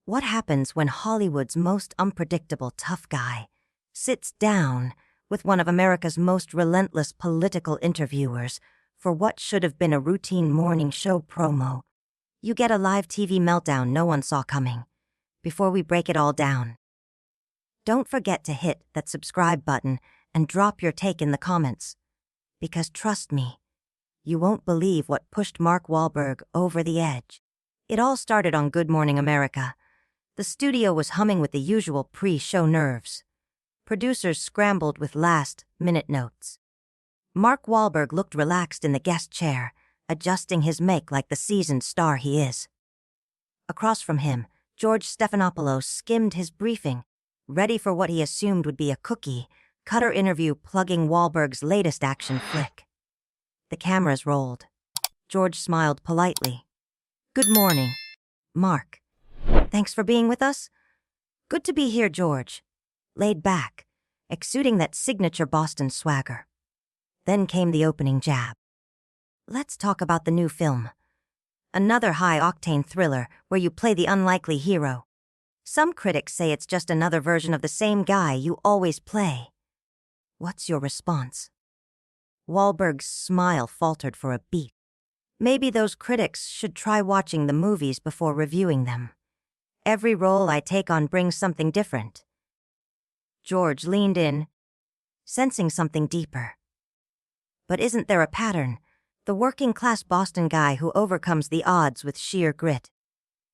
What happens when Hollywood's most unpredictable tough guy sits down with one of America's most relentless political interviewers for what should have been a routine morning show promo? You get a live TV meltdown no one saw coming. Before we break it all down, don't forget to hit that subscribe button and drop your take in the comments. Because trust me, you won't believe what pushed Mark Wahlberg over the edge. It all started on Good Morning America. The studio was humming with the usual pre-show nerves. Producers scrambled with last-minute notes. Mark Wahlberg looked relaxed in the guest chair, adjusting his make like the seasoned star he is. Across from him, George Stephanopoulos skimmed his briefing, ready for what he assumed would be a cookie-cutter interview plugging Wahlberg's latest action flick. The cameras rolled. George smiled politely. "Good morning, Mark. Thanks for being with us." "Good to be here, George." Laid back, exuding that signature Boston swagger. Then came the opening jab. "Let's talk about the new film. Another high-octane thriller where you play the unlikely hero. Some critics say it's just another version of the same guy you always play. What's your response?" Wahlberg's smile faltered for a beat. Maybe those critics should try watching the movies before reviewing them. Every role I take on brings something different. George leaned in, sensing something deeper. But isn't there a pattern? The working-class Boston guy who overcomes the odds with sheer grit.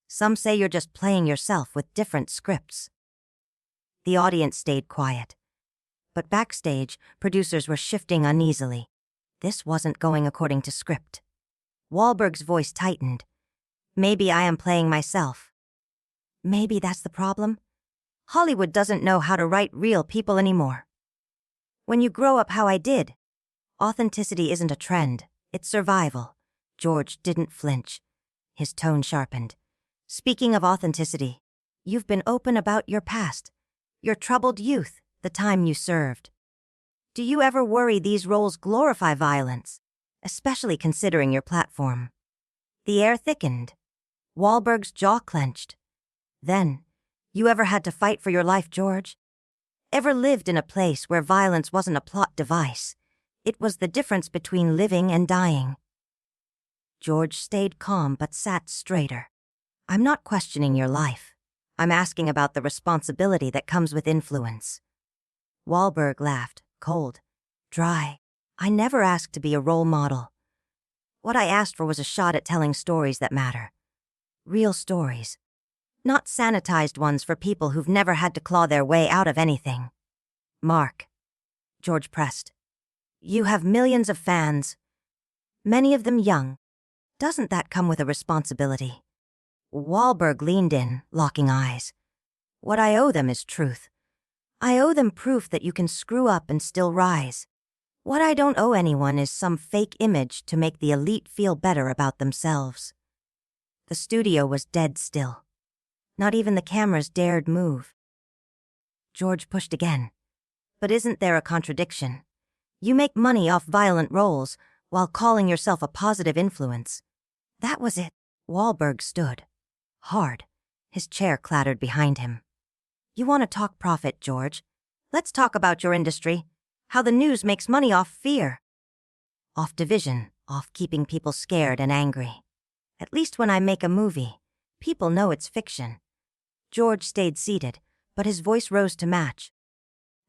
Some say you're just playing yourself with different scripts. The audience stayed quiet. But backstage, producers were shifting uneasily. This wasn't going according to script. Wahlberg's voice tightened. "Maybe I am playing myself." Maybe that's the problem. Hollywood doesn't know how to write real people anymore. When you grow up how I did, authenticity isn't a trend, it's survival. George didn't flinch. His tone sharpened. "Speaking of authenticity, you've been open about your past, your troubled youth, the time you served. Do you ever worry these roles glorify violence, especially considering your platform?" The air thickened. Wahlberg's jaw clenched. "Then, you ever had to fight for your life, George? Ever lived in a place where violence wasn't a plot device? It was the difference between living and dying." George stayed calm but sat straighter. "I'm not questioning your life. I'm asking about the responsibility that comes with influence." Wahlberg laughed, cold, dry. "I never asked to be a role model. What I asked for was a shot at telling stories that matter. Real stories. Not sanitized ones for people who've never had to claw their way out of anything." "Mark," George pressed, "you have millions of fans, many of them young. Doesn't that come with a responsibility?" Wahlberg leaned in, locking eyes. "What I owe them is truth. I owe them proof that you can screw up and still rise. What I don't owe anyone is some fake image to make the elite feel better about themselves." The studio was dead still. Not even the cameras dared move. George pushed again. "But isn't there a contradiction? You make money off violent roles while calling yourself a positive influence." That was it. Wahlberg stood. Hard. His chair clattered behind him. "You want to talk profit, George? Let's talk about your industry. How the news makes money off fear. Off division, off keeping people scared and angry. At least when I make a movie, people know it's fiction." George stayed seated, but his voice rose to match.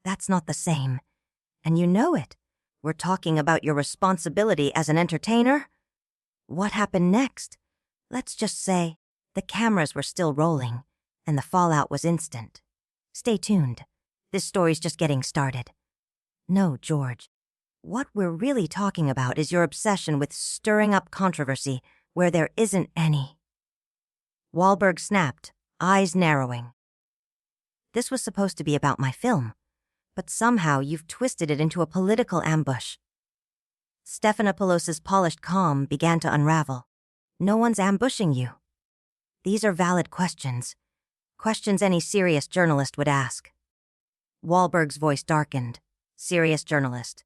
"That's not the same. And you know it. We're talking about your responsibility as an entertainer." What happened next? Let's just say the cameras were still rolling, and the fallout was instant. Stay tuned. This story's just getting started. No, George. What we're really talking about is your obsession with stirring up controversy where there isn't any. Wahlberg snapped, eyes narrowing. "This was supposed to be about my film, but somehow you've twisted it into a political ambush." Stephanopoulos' polished calm began to unravel. "No one's ambushing you. These are valid questions. Questions any serious journalist would ask." Wahlberg's voice darkened. "Serious journalist.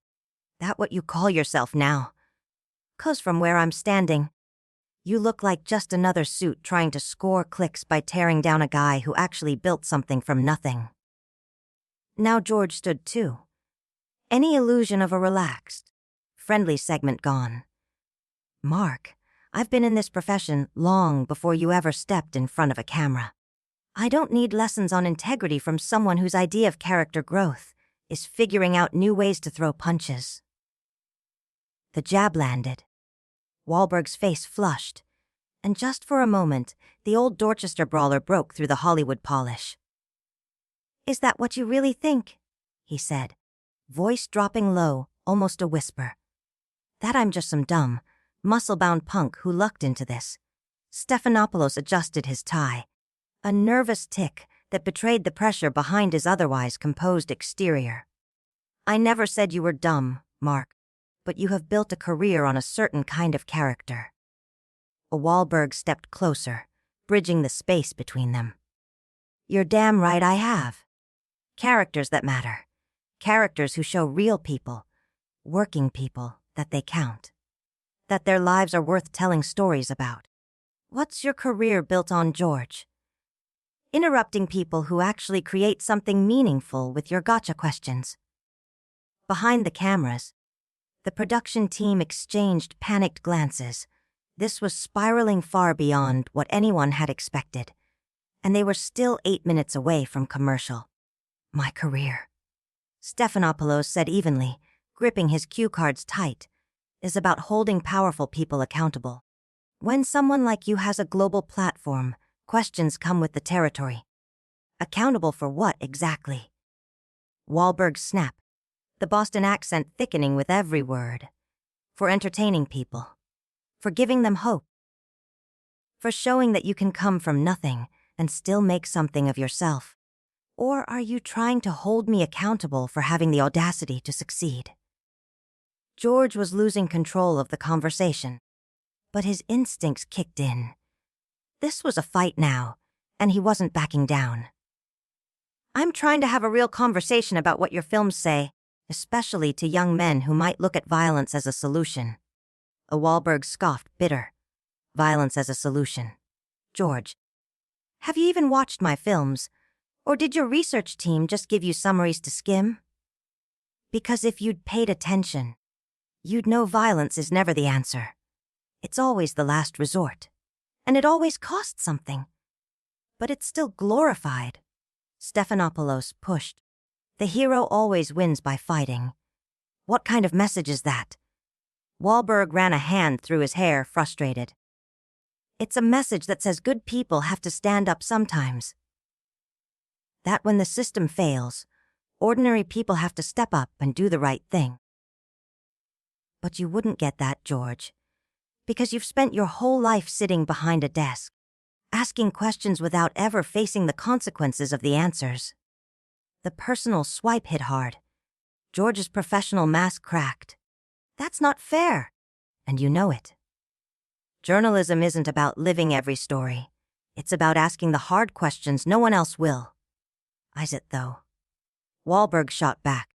That what you call yourself now?" "'Cause from where I'm standing, You look like just another suit trying to score clicks by tearing down a guy who actually built something from nothing. Now George stood too. Any illusion of a relaxed, friendly segment gone. Mark, I've been in this profession long before you ever stepped in front of a camera. I don't need lessons on integrity from someone whose idea of character growth is figuring out new ways to throw punches. The jab landed. Wahlberg's face flushed, and just for a moment, the old Dorchester brawler broke through the Hollywood polish. "Is that what you really think?" he said, voice dropping low, almost a whisper. "That I'm just some dumb, muscle-bound punk who lucked into this." Stephanopoulos adjusted his tie, a nervous tic that betrayed the pressure behind his otherwise composed exterior. "I never said you were dumb, Mark, but you have built a career on a certain kind of character." Wahlberg stepped closer, bridging the space between them. "You're damn right I have. Characters that matter. Characters who show real people, working people, that they count. That their lives are worth telling stories about. What's your career built on, George? Interrupting people who actually create something meaningful with your gotcha questions." Behind the cameras, the production team exchanged panicked glances. This was spiraling far beyond what anyone had expected, and they were still 8 minutes away from commercial. "My career," Stephanopoulos said evenly, gripping his cue cards tight, "is about holding powerful people accountable. When someone like you has a global platform, questions come with the territory. Accountable for what exactly?" Wahlberg snapped, the Boston accent thickening with every word. "For entertaining people. For giving them hope. For showing that you can come from nothing and still make something of yourself. Or are you trying to hold me accountable for having the audacity to succeed?" George was losing control of the conversation, but his instincts kicked in. This was a fight now, and he wasn't backing down. "I'm trying to have a real conversation about what your films say, especially to young men who might look at violence as a solution." Wahlberg scoffed, bitter. "Violence as a solution. George, have you even watched my films? Or did your research team just give you summaries to skim? Because if you'd paid attention, you'd know violence is never the answer. It's always the last resort. And it always costs something. But it's still glorified." Stephanopoulos pushed. "The hero always wins by fighting. What kind of message is that?" Wahlberg ran a hand through his hair, frustrated. "It's a message that says good people have to stand up sometimes. That when the system fails, ordinary people have to step up and do the right thing." "But you wouldn't get that, George, because you've spent your whole life sitting behind a desk, asking questions without ever facing the consequences of the answers." The personal swipe hit hard. George's professional mask cracked. "That's not fair, and you know it. Journalism isn't about living every story. It's about asking the hard questions no one else will." "Is it, though?" Wahlberg shot back.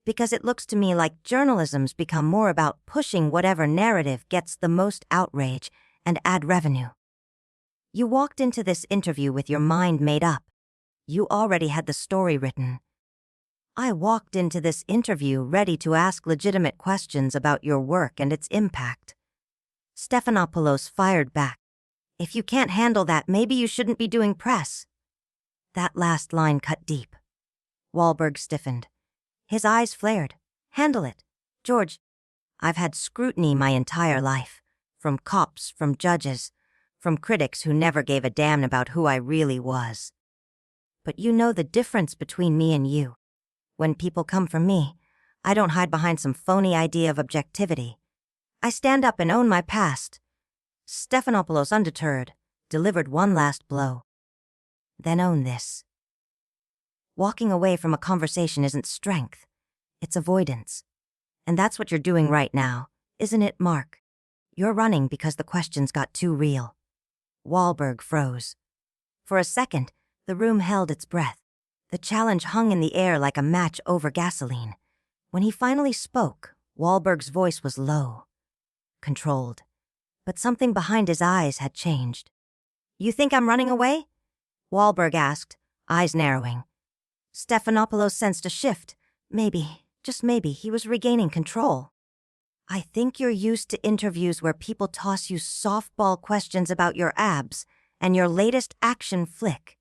"Because it looks to me like journalism's become more about pushing whatever narrative gets the most outrage and ad revenue. You walked into this interview with your mind made up. You already had the story written. I walked into this interview ready to ask legitimate questions about your work and its impact." Stephanopoulos fired back. "If you can't handle that, maybe you shouldn't be doing press." That last line cut deep. Wahlberg stiffened. His eyes flared. "Handle it. George, I've had scrutiny my entire life. From cops, from judges, from critics who never gave a damn about who I really was. But you know the difference between me and you. When people come for me, I don't hide behind some phony idea of objectivity. I stand up and own my past." Stephanopoulos, undeterred, delivered one last blow. "Then own this. Walking away from a conversation isn't strength. It's avoidance. And that's what you're doing right now, isn't it, Mark? You're running because the questions got too real." Wahlberg froze. For a second, the room held its breath. The challenge hung in the air like a match over gasoline. When he finally spoke, Wahlberg's voice was low, controlled. but something behind his eyes had changed. "You think I'm running away?" Wahlberg asked, eyes narrowing. Stephanopoulos sensed a shift. Maybe, just maybe, he was regaining control. "I think you're used to interviews where people toss you softball questions about your abs and your latest action flick,"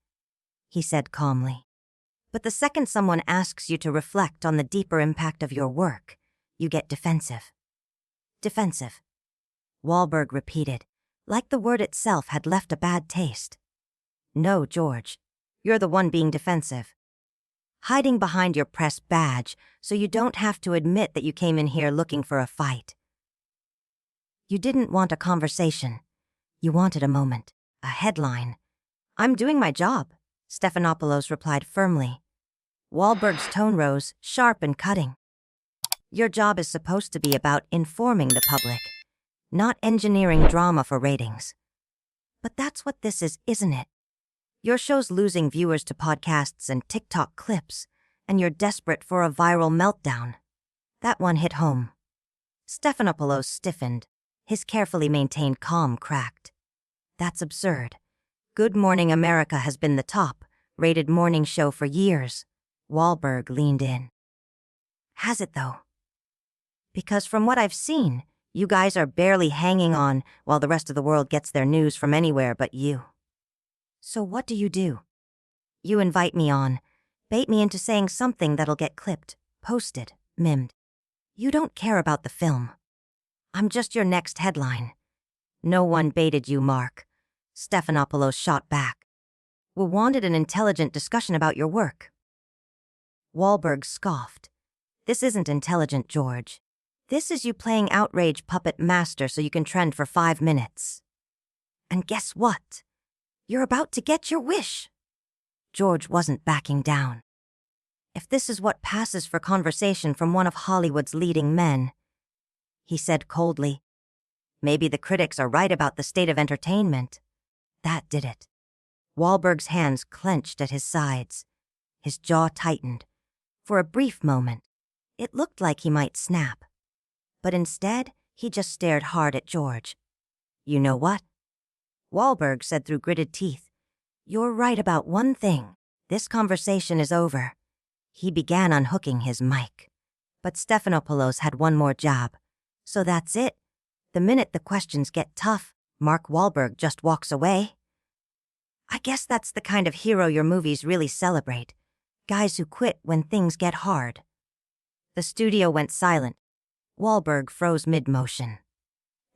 he said calmly. "But the second someone asks you to reflect on the deeper impact of your work, you get defensive." "Defensive," Wahlberg repeated, like the word itself had left a bad taste. "No, George, you're the one being defensive. Hiding behind your press badge so you don't have to admit that you came in here looking for a fight. You didn't want a conversation. You wanted a moment, a headline." "I'm doing my job," Stephanopoulos replied firmly. Wahlberg's tone rose, sharp and cutting. "Your job is supposed to be about informing the public, not engineering drama for ratings. But that's what this is, isn't it? Your show's losing viewers to podcasts and TikTok clips, and you're desperate for a viral meltdown." That one hit home. Stephanopoulos stiffened, his carefully maintained calm cracked. "That's absurd. Good Morning America has been the top-rated morning show for years." Wahlberg leaned in. "Has it, though? Because from what I've seen, you guys are barely hanging on while the rest of the world gets their news from anywhere but you. So what do? You invite me on, bait me into saying something that'll get clipped, posted, mimed. You don't care about the film. I'm just your next headline." "No one baited you, Mark," Stephanopoulos shot back. "We wanted an intelligent discussion about your work." Wahlberg scoffed. "This isn't intelligent, George. This is you playing outrage puppet master so you can trend for 5 minutes. And guess what? You're about to get your wish." George wasn't backing down. "If this is what passes for conversation from one of Hollywood's leading men," he said coldly, "maybe the critics are right about the state of entertainment." That did it. Wahlberg's hands clenched at his sides. His jaw tightened. For a brief moment, it looked like he might snap. But instead, he just stared hard at George. "You know what?" Wahlberg said through gritted teeth. "You're right about one thing. This conversation is over." He began unhooking his mic. But Stephanopoulos had one more job. "So that's it. The minute the questions get tough, Mark Wahlberg just walks away. I guess that's the kind of hero your movies really celebrate. Guys who quit when things get hard." The studio went silent. Wahlberg froze mid-motion.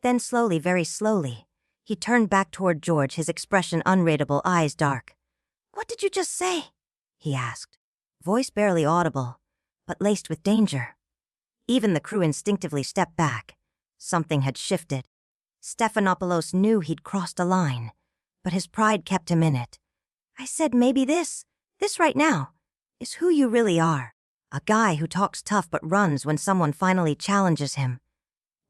Then slowly, very slowly, he turned back toward George, his expression unreadable, eyes dark. "What did you just say?" he asked, voice barely audible, but laced with danger. Even the crew instinctively stepped back. Something had shifted. Stephanopoulos knew he'd crossed a line, but his pride kept him in it. "I said maybe this right now, is who you really are. A guy who talks tough but runs when someone finally challenges him."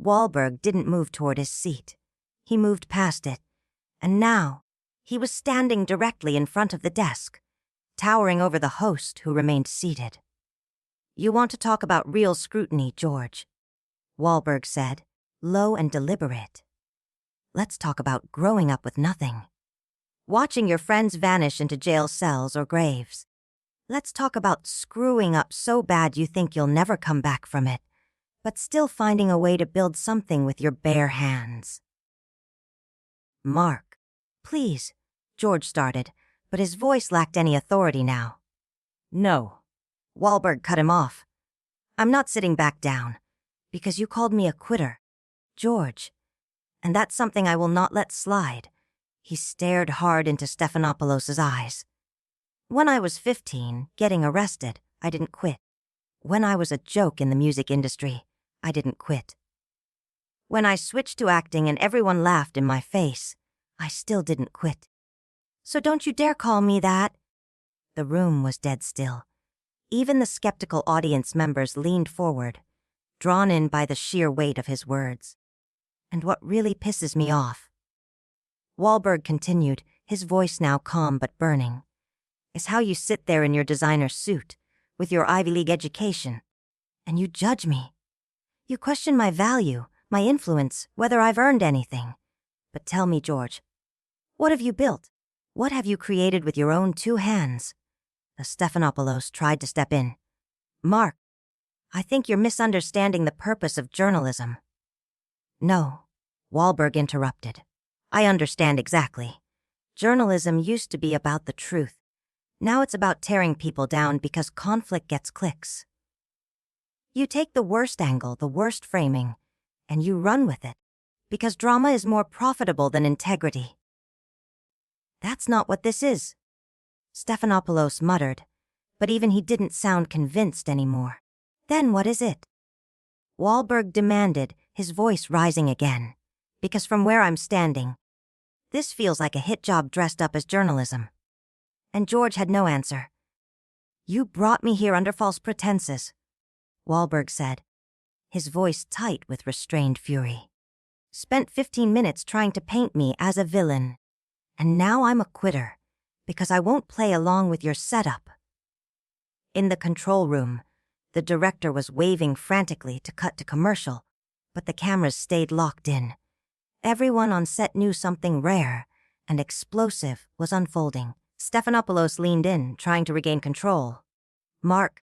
Wahlberg didn't move toward his seat. He moved past it, and now he was standing directly in front of the desk, towering over the host who remained seated. "You want to talk about real scrutiny, George," Wahlberg said, low and deliberate. "Let's talk about growing up with nothing. Watching your friends vanish into jail cells or graves. Let's talk about screwing up so bad you think you'll never come back from it, but still finding a way to build something with your bare hands." "Mark, please," George started, but his voice lacked any authority now. "No," Wahlberg cut him off. "I'm not sitting back down, because you called me a quitter, George, and that's something I will not let slide." He stared hard into Stephanopoulos' eyes. "When I was 15, getting arrested, I didn't quit. When I was a joke in the music industry, I didn't quit. When I switched to acting and everyone laughed in my face, I still didn't quit. So don't you dare call me that." The room was dead still. Even the skeptical audience members leaned forward, drawn in by the sheer weight of his words. "And what really pisses me off," Wahlberg continued, his voice now calm but burning, "is how you sit there in your designer suit, with your Ivy League education, and you judge me. You question my value, my influence, whether I've earned anything. But tell me, George, what have you built? What have you created with your own two hands? The Stephanopoulos tried to step in. Mark, I think you're misunderstanding the purpose of journalism. No, Wahlberg interrupted. I understand exactly. Journalism used to be about the truth. Now it's about tearing people down because conflict gets clicks. You take the worst angle, the worst framing, and you run with it, because drama is more profitable than integrity. That's not what this is, Stephanopoulos muttered, but even he didn't sound convinced anymore. Then what is it? Wahlberg demanded, his voice rising again, because from where I'm standing, this feels like a hit job dressed up as journalism. And George had no answer. You brought me here under false pretenses, Wahlberg said, his voice tight with restrained fury. Spent 15 minutes trying to paint me as a villain. And now I'm a quitter, because I won't play along with your setup. In the control room, the director was waving frantically to cut to commercial, but the cameras stayed locked in. Everyone on set knew something rare and explosive was unfolding. Stephanopoulos leaned in, trying to regain control. Mark,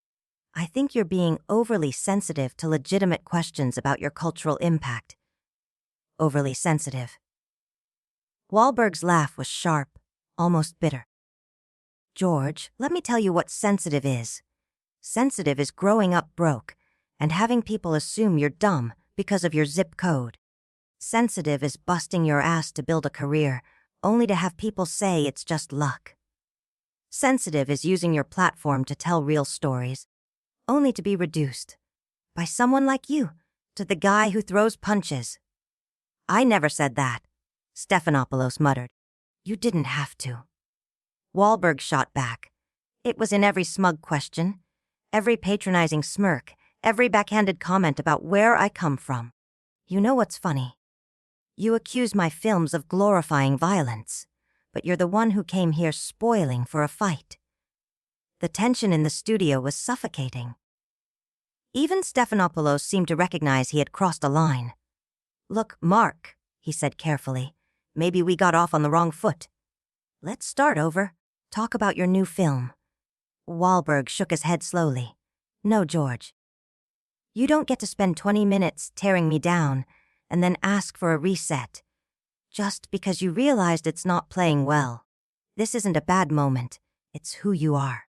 I think you're being overly sensitive to legitimate questions about your cultural impact. Overly sensitive. Wahlberg's laugh was sharp, almost bitter. George, let me tell you what sensitive is. Sensitive is growing up broke and having people assume you're dumb because of your zip code. Sensitive is busting your ass to build a career, only to have people say it's just luck. Sensitive is using your platform to tell real stories, only to be reduced, by someone like you, to the guy who throws punches. I never said that, Stephanopoulos muttered. You didn't have to. Wahlberg shot back. It was in every smug question, every patronizing smirk, every backhanded comment about where I come from. You know what's funny? You accuse my films of glorifying violence, but you're the one who came here spoiling for a fight. The tension in the studio was suffocating. Even Stephanopoulos seemed to recognize he had crossed a line. Look, Mark, he said carefully, maybe we got off on the wrong foot. Let's start over. Talk about your new film. Wahlberg shook his head slowly. No, George. You don't get to spend 20 minutes tearing me down and then ask for a reset, just because you realized it's not playing well. This isn't a bad moment. It's who you are.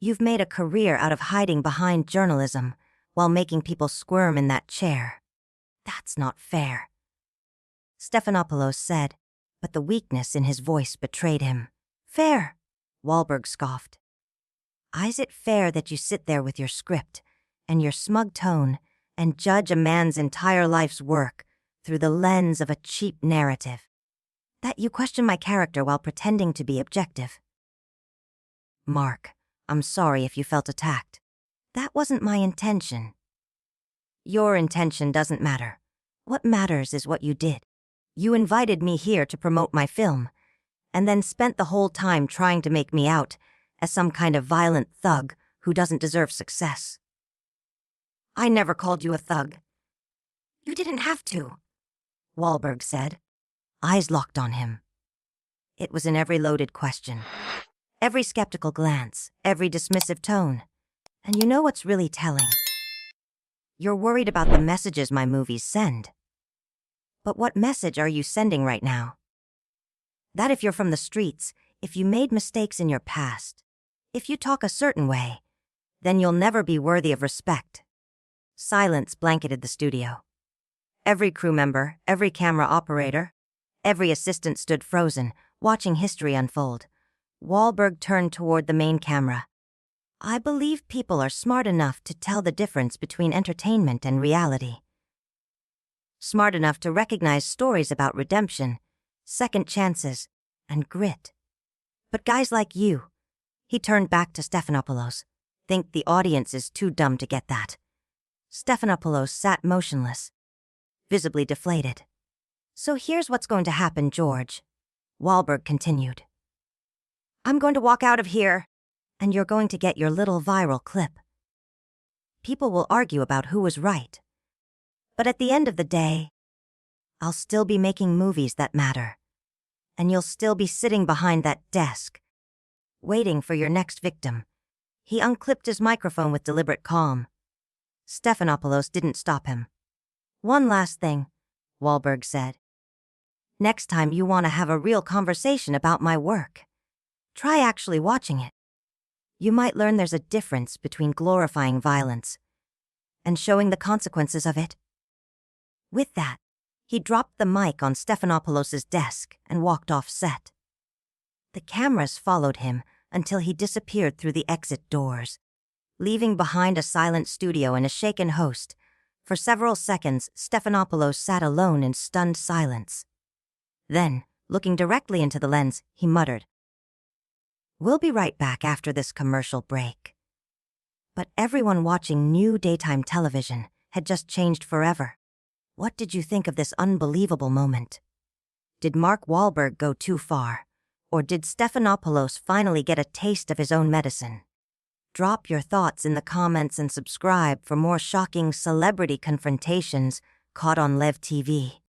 You've made a career out of hiding behind journalism while making people squirm in that chair. That's not fair, Stephanopoulos said, but the weakness in his voice betrayed him. Fair, Wahlberg scoffed. Is it fair that you sit there with your script and your smug tone and judge a man's entire life's work through the lens of a cheap narrative? That you question my character while pretending to be objective? Mark, I'm sorry if you felt attacked. That wasn't my intention. Your intention doesn't matter. What matters is what you did. You invited me here to promote my film, and then spent the whole time trying to make me out as some kind of violent thug who doesn't deserve success. I never called you a thug. You didn't have to, Wahlberg said, eyes locked on him. It was in every loaded question, every skeptical glance, every dismissive tone. And you know what's really telling? You're worried about the messages my movies send. But what message are you sending right now? That if you're from the streets, if you made mistakes in your past, if you talk a certain way, then you'll never be worthy of respect. Silence blanketed the studio. Every crew member, every camera operator, every assistant stood frozen, watching history unfold. Wahlberg turned toward the main camera. I believe people are smart enough to tell the difference between entertainment and reality. Smart enough to recognize stories about redemption, second chances, and grit. But guys like you, he turned back to Stephanopoulos, think the audience is too dumb to get that. Stephanopoulos sat motionless, visibly deflated. So here's what's going to happen, George, Wahlberg continued. I'm going to walk out of here, and you're going to get your little viral clip. People will argue about who was right. But at the end of the day, I'll still be making movies that matter. And you'll still be sitting behind that desk, waiting for your next victim. He unclipped his microphone with deliberate calm. Stephanopoulos didn't stop him. One last thing, Wahlberg said. Next time you want to have a real conversation about my work, try actually watching it. You might learn there's a difference between glorifying violence and showing the consequences of it. With that, he dropped the mic on Stephanopoulos' desk and walked off set. The cameras followed him until he disappeared through the exit doors, leaving behind a silent studio and a shaken host. For several seconds, Stephanopoulos sat alone in stunned silence. Then, looking directly into the lens, he muttered, "We'll be right back after this commercial break." But everyone watching new daytime television had just changed forever. What did you think of this unbelievable moment? Did Mark Wahlberg go too far? Or did Stephanopoulos finally get a taste of his own medicine? Drop your thoughts in the comments and subscribe for more shocking celebrity confrontations caught on Lev TV.